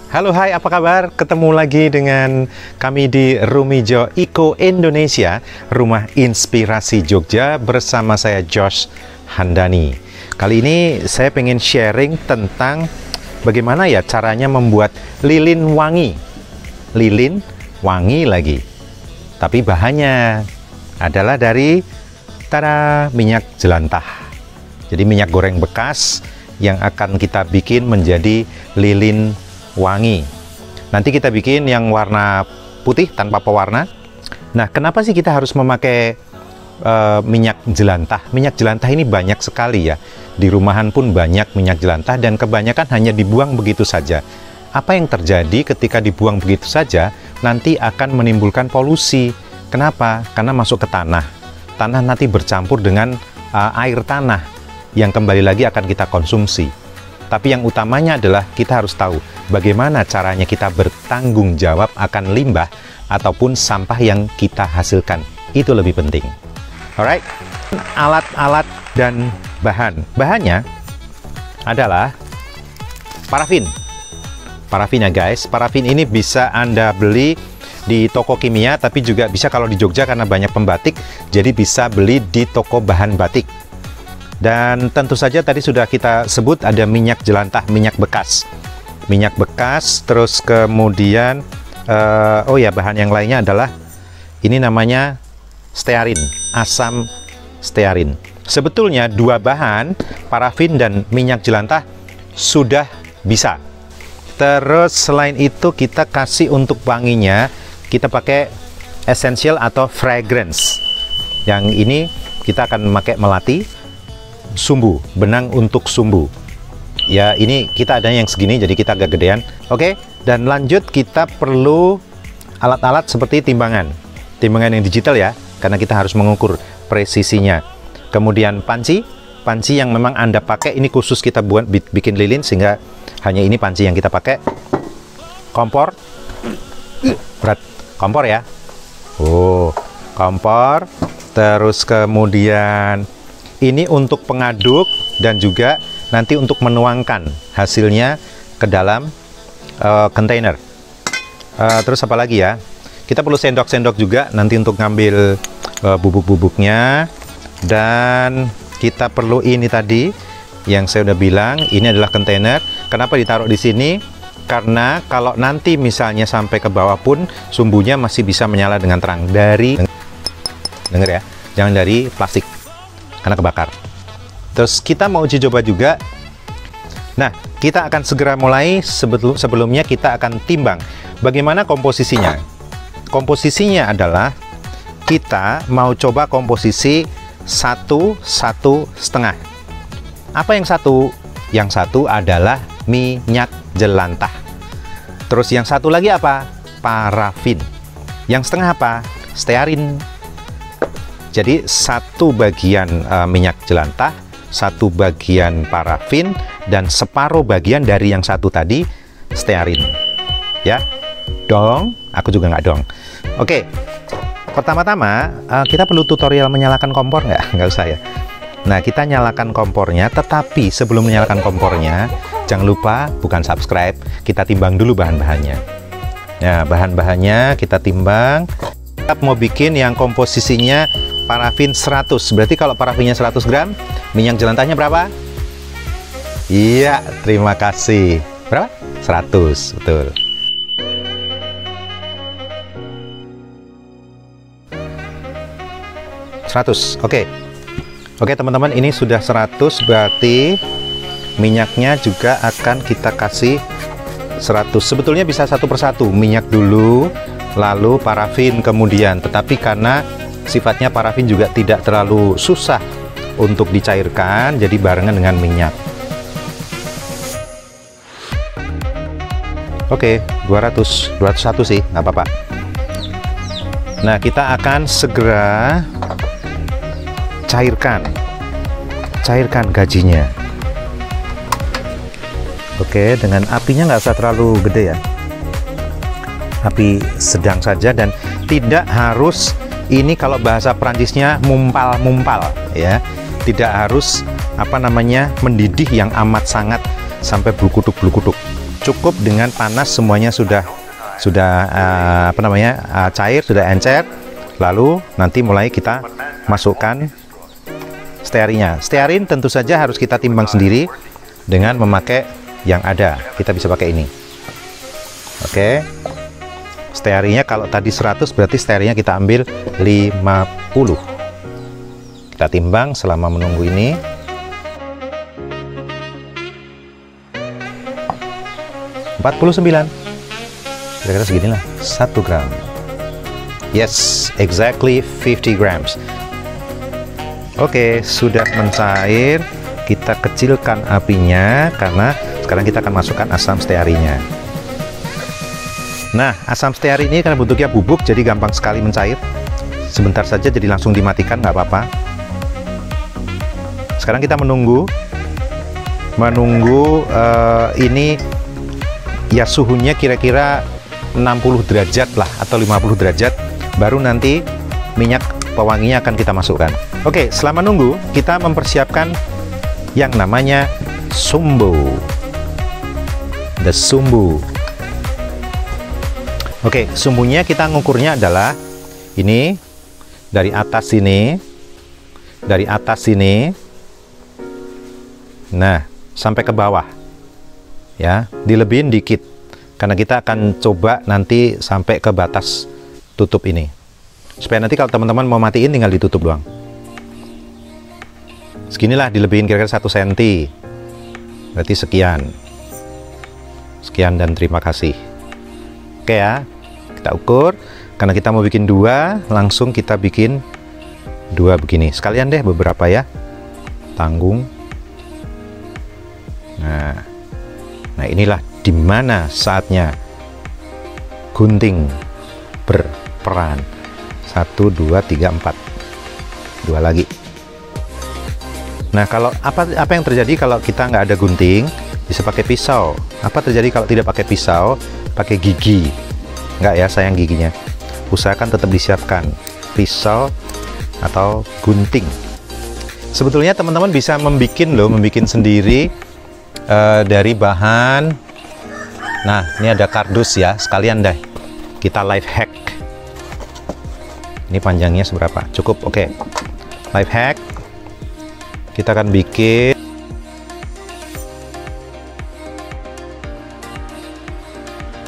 Halo, hai, apa kabar? Ketemu lagi dengan kami di Rumijo Eco Indonesia, Rumah Inspirasi Jogja, bersama saya Josh Handani. Kali ini saya pengen sharing tentang bagaimana ya caranya membuat lilin wangi. Lilin wangi lagi. Tapi bahannya adalah dari minyak jelantah. Jadi minyak goreng bekas yang akan kita bikin menjadi lilin wangi. Nanti kita bikin yang warna putih tanpa pewarna. Nah, kenapa sih kita harus memakai minyak jelantah? Minyak jelantah ini banyak sekali ya. Di rumahan pun banyak minyak jelantah dan kebanyakan hanya dibuang begitu saja. Apa yang terjadi ketika dibuang begitu saja? Nanti akan menimbulkan polusi. Kenapa? Karena masuk ke tanah. Tanah nanti bercampur dengan air tanah yang kembali lagi akan kita konsumsi. Tapi yang utamanya adalah kita harus tahu bagaimana caranya kita bertanggung jawab akan limbah ataupun sampah yang kita hasilkan. Itu lebih penting. Alright, alat-alat dan bahan. Bahannya adalah parafin. Parafin ya guys. Parafin ini bisa Anda beli di toko kimia, tapi juga bisa kalau di Jogja karena banyak pembatik, jadi bisa beli di toko bahan batik. Dan tentu saja tadi sudah kita sebut ada minyak jelantah, minyak bekas. Minyak bekas, terus kemudian oh ya, bahan yang lainnya adalah ini namanya stearin, asam stearin. Sebetulnya dua bahan, parafin dan minyak jelantah sudah bisa. Terus selain itu kita kasih untuk wanginya, kita pakai essential atau fragrance. Yang ini kita akan memakai melati, sumbu, benang untuk sumbu. Ya, ini kita adanya yang segini, jadi kita agak gedean. Oke, dan lanjut kita perlu alat-alat seperti timbangan. Timbangan yang digital ya, karena kita harus mengukur presisinya. Kemudian panci yang memang Anda pakai, ini khusus kita buat bikin lilin, sehingga hanya ini panci yang kita pakai. Kompor, berat, kompor ya. Oh, kompor. Terus kemudian ini untuk pengaduk dan juga nanti untuk menuangkan hasilnya ke dalam kontainer. Terus apa lagi ya? Kita perlu sendok-sendok juga nanti untuk ngambil bubuk-bubuknya. Dan kita perlu ini tadi yang saya udah bilang, ini adalah kontainer. Kenapa ditaruh di sini? Karena kalau nanti misalnya sampai ke bawah pun sumbunya masih bisa menyala dengan terang dari, denger ya, jangan dari plastik karena kebakar. Terus kita mau uji coba juga. Nah, kita akan segera mulai. Sebelumnya kita akan timbang bagaimana komposisinya. Komposisinya adalah kita mau coba komposisi 1,5. Apa yang satu? Yang satu adalah minyak jelantah. Terus yang satu lagi apa? Parafin. Yang setengah apa? Stearin. Jadi satu bagian minyak jelantah, satu bagian parafin, dan separuh bagian dari yang satu tadi stearin. Ya, dong. Aku juga nggak dong. Oke, pertama-tama kita perlu tutorial menyalakan kompor nggak? Nggak usah ya. Nah, kita nyalakan kompornya, tetapi sebelum menyalakan kompornya, jangan lupa bukan subscribe, kita timbang dulu bahan-bahannya. Nah, bahan-bahannya kita timbang. Kita mau bikin yang komposisinya parafin 100. Berarti kalau parafinnya 100 gram, minyak jelantahnya berapa? Iya, terima kasih. Berapa? 100, betul. Oke teman-teman, ini sudah 100, berarti minyaknya juga akan kita kasih 100. Sebetulnya bisa satu persatu, minyak dulu, lalu parafin kemudian. Tetapi karena sifatnya parafin juga tidak terlalu susah untuk dicairkan, jadi barengan dengan minyak. Oke, 201 sih, nggak apa-apa. Nah, kita akan segera cairkan gajinya. Oke, dengan apinya nggak usah terlalu gede ya, api sedang saja, dan tidak harus, ini kalau bahasa Perancisnya mumpal-mumpal ya, tidak harus mendidih yang amat sangat sampai blukutuk-blukutuk. cukup dengan panas semuanya sudah cair, sudah encer. Lalu nanti mulai kita masukkan stearinnya. Stearin tentu saja harus kita timbang sendiri dengan memakai yang ada. Kita bisa pakai ini. Oke. Stearinnya kalau tadi 100 berarti stearinnya kita ambil 50. Kita timbang selama menunggu ini. 49. Kira-kira seginilah, 1 gram. Yes, exactly 50 grams. Oke, sudah mencair. Kita kecilkan apinya karena sekarang kita akan masukkan asam stearinnya. Nah, asam stearin ini karena bentuknya bubuk jadi gampang sekali mencair. Sebentar saja jadi langsung dimatikan, nggak apa-apa. Sekarang kita menunggu ini ya suhunya kira-kira 60 derajat lah atau 50 derajat, baru nanti minyak pewanginya akan kita masukkan. Oke, selama nunggu kita mempersiapkan yang namanya sumbu. The sumbu. Oke, sumbunya kita ngukurnya adalah ini dari atas sini, nah sampai ke bawah ya, dilebihin dikit karena kita akan coba nanti sampai ke batas tutup ini, supaya nanti kalau teman-teman mau matiin tinggal ditutup doang. Seginilah, dilebihin kira-kira 1 cm, berarti sekian dan terima kasih. Oke ya, kita ukur karena kita mau bikin 2, langsung kita bikin 2 begini sekalian deh, beberapa ya, tanggung. Nah inilah dimana saatnya gunting berperan. 1, 2, 3, 4, 2 lagi. Nah, kalau apa yang terjadi kalau kita nggak ada gunting? Bisa pakai pisau. Apa terjadi kalau tidak pakai pisau? Pakai gigi. Nggak ya, sayang giginya. Usahakan tetap disiapkan pisau atau gunting. Sebetulnya teman-teman bisa membuat sendiri dari bahan. Nah, ini ada kardus ya, sekalian deh kita life hack. Ini panjangnya seberapa? Cukup, oke. Life hack. Kita akan bikin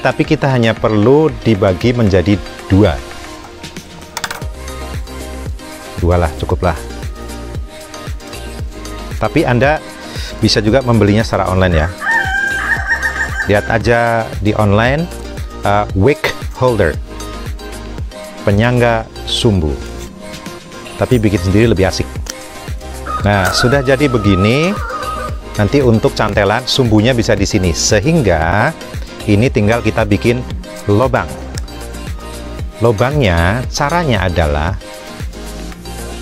tapi kita hanya perlu dibagi menjadi 2 lah, cukuplah. Tapi Anda bisa juga membelinya secara online ya. Lihat aja di online, wick holder, penyangga sumbu. Tapi bikin sendiri lebih asik. Nah, sudah jadi begini. Nanti untuk cantelan sumbunya bisa di sini, sehingga ini tinggal kita bikin lubang. Lubangnya caranya adalah,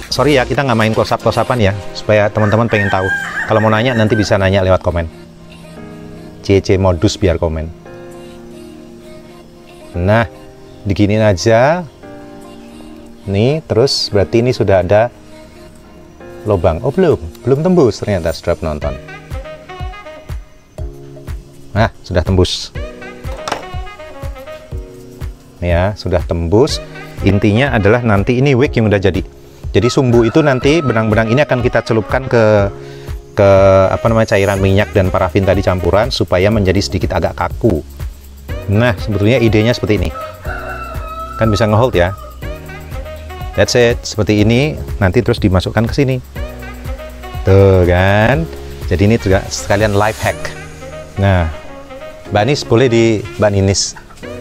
sorry ya, kita nggak main close-up-close-upan ya, supaya teman-teman pengen tahu. Kalau mau nanya nanti bisa nanya lewat komen. CC modus biar komen. Nah, diginin aja. Nih, terus berarti ini sudah ada lubang. Oh, belum tembus ternyata, setelah penonton. Nah, sudah tembus. Ya, sudah tembus. Intinya adalah nanti ini wick yang udah jadi. Jadi sumbu itu nanti benang-benang ini akan kita celupkan ke cairan minyak dan parafin tadi campuran supaya menjadi sedikit agak kaku. Nah, sebetulnya idenya seperti ini. Kan bisa ngehold ya. That's it, seperti ini. Nanti terus dimasukkan ke sini. Tuh kan. Jadi ini juga sekalian life hack. Nah, Mbak Nis boleh Mbak Ninis.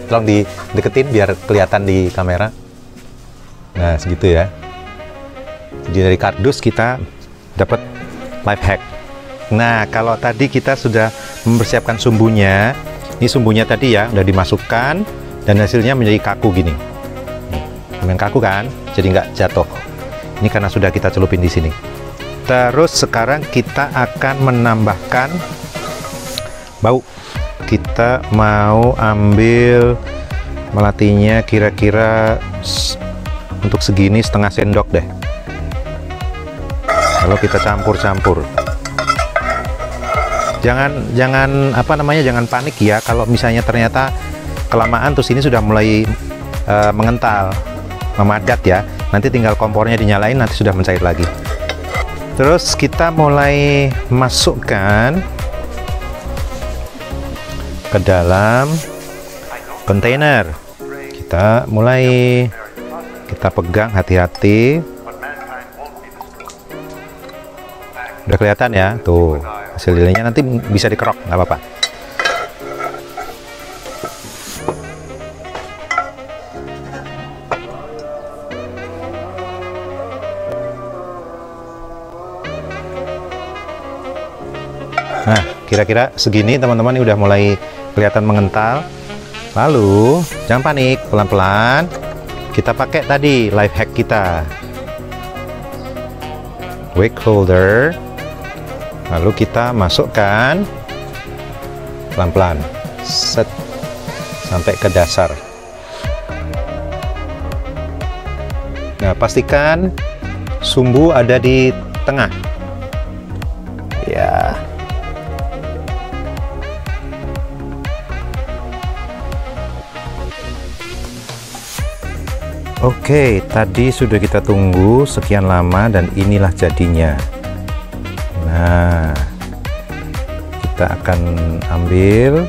Tolong dideketin biar kelihatan di kamera. Nah, segitu ya. Jadi dari kardus kita dapat life hack. Nah, kalau tadi kita sudah mempersiapkan sumbunya, ini sumbunya tadi ya udah dimasukkan dan hasilnya menjadi kaku gini. Lumayan kaku kan, jadi nggak jatuh. Ini karena sudah kita celupin di sini. Terus sekarang kita akan menambahkan bau. Kita mau ambil melatinya kira-kira untuk segini, setengah sendok deh. Lalu kita campur-campur. Jangan apa namanya, jangan panik ya kalau misalnya ternyata kelamaan terus ini sudah mulai mengental, memadat ya. Nanti tinggal kompornya dinyalain, nanti sudah mencair lagi. Terus kita mulai masukkan ke dalam kontainer. Kita pegang hati-hati. Udah kelihatan ya, tuh hasil lilenya, nanti bisa dikerok, nggak apa-apa. Nah, kira-kira segini teman-teman, ini udah mulai kelihatan mengental. Lalu jangan panik, pelan-pelan kita pakai tadi life hack kita, wake holder. Lalu kita masukkan pelan-pelan, set sampai ke dasar. Nah, pastikan sumbu ada di tengah. Ya. Oke, tadi sudah kita tunggu sekian lama dan inilah jadinya. Nah, kita akan ambil,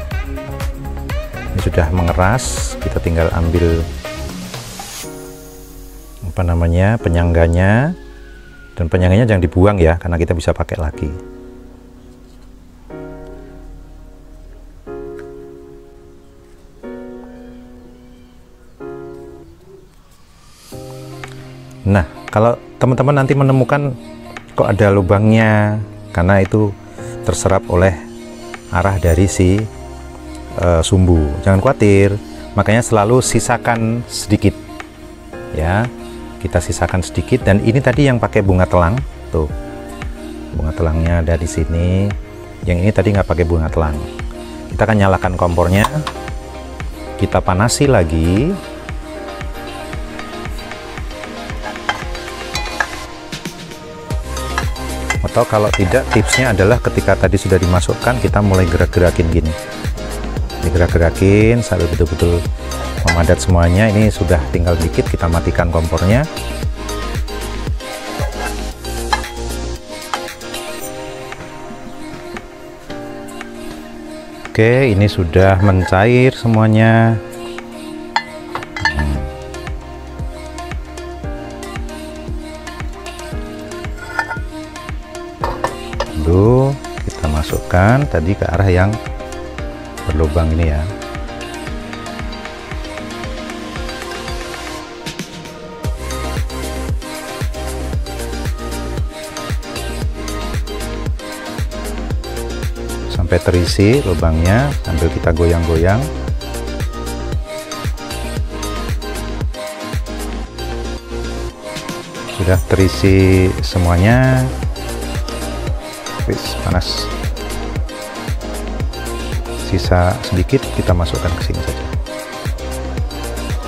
ini sudah mengeras, kita tinggal ambil apa namanya, penyangganya, dan penyangganya jangan dibuang ya, karena kita bisa pakai lagi. Nah, kalau teman-teman nanti menemukan kok ada lubangnya, karena itu terserap oleh arah dari si sumbu. Jangan khawatir, makanya selalu sisakan sedikit ya. Kita sisakan sedikit, dan ini tadi yang pakai bunga telang, tuh bunga telangnya ada di sini. Yang ini tadi nggak pakai bunga telang. Kita akan nyalakan kompornya, kita panasi lagi. Atau kalau tidak, tipsnya adalah ketika tadi sudah dimasukkan, kita mulai gerak-gerakin gini, digerak-gerakin sampai betul-betul memadat semuanya. Ini sudah tinggal dikit, kita matikan kompornya. Oke, ini sudah mencair semuanya. Lalu kita masukkan tadi ke arah yang berlubang ini ya. Sampai terisi lubangnya, sambil kita goyang-goyang. Sudah terisi semuanya. Panas, sisa sedikit kita masukkan ke sini saja.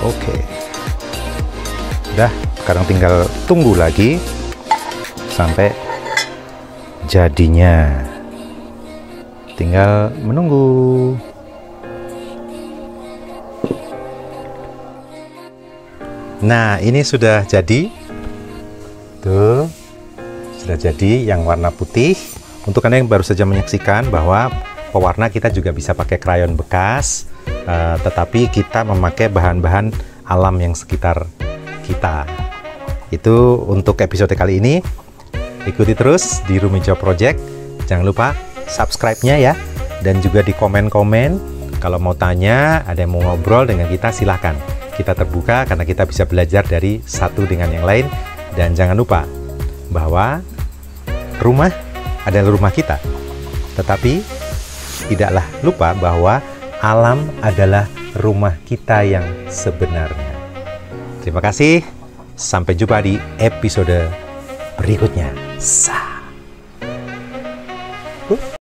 Oke, udah, sekarang tinggal tunggu lagi sampai jadinya, tinggal menunggu. Nah, ini sudah jadi tuh, sudah jadi yang warna putih. Untuk Anda yang baru saja menyaksikan bahwa pewarna kita juga bisa pakai krayon bekas, tetapi kita memakai bahan-bahan alam yang sekitar kita. Itu untuk episode kali ini. Ikuti terus di Rumijo Project. Jangan lupa subscribe-nya ya, dan juga di komen-komen. Kalau mau tanya, ada yang mau ngobrol dengan kita, silahkan. Kita terbuka karena kita bisa belajar dari satu dengan yang lain. Dan jangan lupa bahwa rumah adalah rumah kita, tetapi tidaklah lupa bahwa alam adalah rumah kita yang sebenarnya. Terima kasih, sampai jumpa di episode berikutnya.